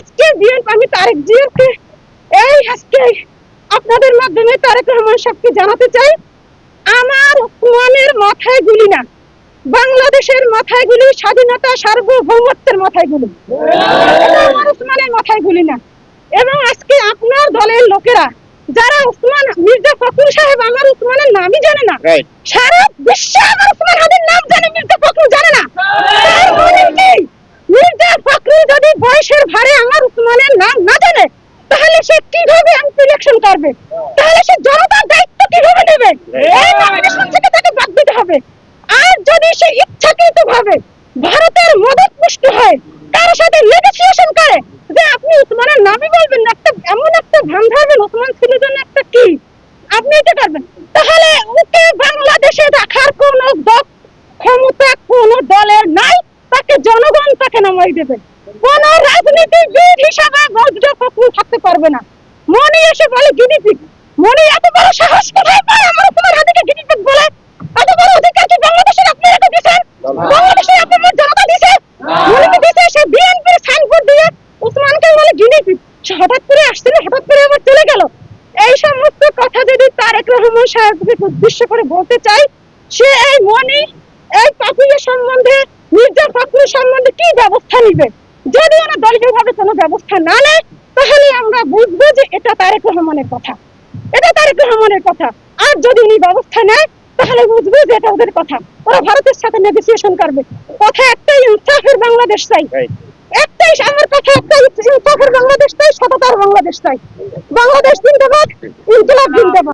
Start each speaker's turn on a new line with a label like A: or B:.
A: আজকে আমি তারেক জিয়াকে আজকে আপনাদের মাধ্যমে তারেক রহমান সাহেবকে জানাতে চাই, আমার ওসমানের মাথায় গুলি না, বাংলাদেশের মাথায় গুলি, স্বাধীনতা সার্বভৌমত্বের মাথায় গুলি, আমার ওসমানের মাথায় গুলি না। এবং আজকে আপনার দলের লোকেরা যারা ওসমান মির্জা ফখরুল সাহেব আমার ওসমানের নামই জানে না, সারা বিশ্বে আমার ওসমান হাদির নাম জানে, মির্জা ফখরুল জানে না। তার মানে কি মির্জা ফখরুল যদি বয়সের ভারে আমার ওসমানের নাম না জানে, তাহলে সে কিভাবে এমপি ইলেকশন করবে? তাহলে সে জনতার দায়িত্ব কিভাবে নেবে? এই নমিনেশন থেকে তাকে বাদ দিতে হবে। আর যদি সে ইচ্ছাকৃতভাবে ভারতের মদত পুষ্ট হয়, কারোর সাথে নেগোসিয়েশন করে যে আপনি ওসমানের নামই বলবেন না, একটা এমন একটা ভান ধরবেন ওসমান ছিল যেন একটা কি, আপনি এটা করবেন, তাহলে ওকে বাংলাদেশে রাখার কোনো ক্ষমতা কোনো দলের নাই। তাকে জনগণ তাকে নামাই দেবে। কোন রাজনীতিবিদ হিসাবে মির্জা ফখরুল থাকতে পারবে না। মনি এসে বলে গিনিপিগ, মনি এত বড় সাহস কোথায় পায় আমার ওসমান হাদিকে গিনিপিগ বলে? এত বড় অধিকার কি বাংলাদেশের আপনি রেখে দিয়েছেন? বাংলাদেশের আপনার জনতা দিয়েছে, মনিকে দিয়েছে, সে বিএনপির সাইনবোর্ড দিয়ে ওসমানকে বলে গিনিপিগ। সে হঠাৎ করে আসছিল, হঠাৎ করে আবার চলে গেল। এই সমস্ত কথা যদি তারেক রহমান সাহেবকে উদ্দেশ্য করে বলতে চাই, সে এই মনি এই পাপিয়া সম্বন্ধে, মির্জা ফখরুল সম্বন্ধে কি ব্যবস্থা নিবে? যদি ওরা দলীয়ভাবে কোনো ব্যবস্থা না নেয়, তাহলে আমরা বুঝবো যে এটা তারেক রহমানের কথা, এটা তারেক রহমানের কথা। আর যদি উনি ব্যবস্থা নেয়, তাহলে বুঝবো যে এটা ওদের কথা। ওরা ভারতের সাথে নেগোসিয়েশন করবে। কথা একটাই, ইনসাফের বাংলাদেশ চাই। একটাই আমার কথা, একটাই, ইনসাফের বাংলাদেশ চাই, সততার বাংলাদেশ চাই। বাংলাদেশ জিন্দাবাদ, ইনকিলাব জিন্দাবাদ।